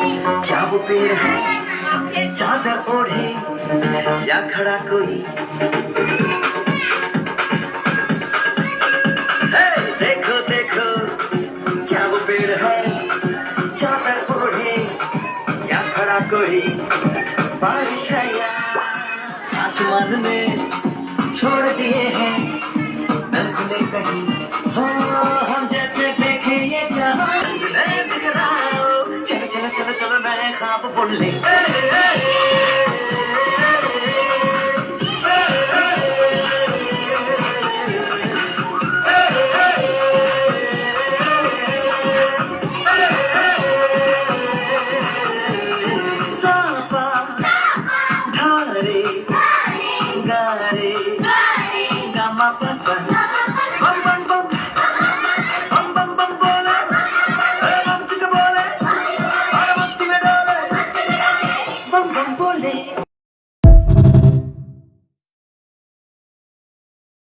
क्या वो पेड़ है चादर ओढ़े या खड़ा कोई? हे देखो देखो, क्या वो पेड़ है चादर ओढ़े या खड़ा कोई? बारिश है या आसमान में छोड़ दिए हैं नन्हे कहीं, हो हम जैसे देखे ये जहां नहीं दिख रहा हो। चलो चलो चलो चलो नए ख्वाब बुन ले। धारे गारे गामा पसंद बम बम बम बम बम बम बोले, बम चिक बोले और मस्ती में डोले, बम बम बोले।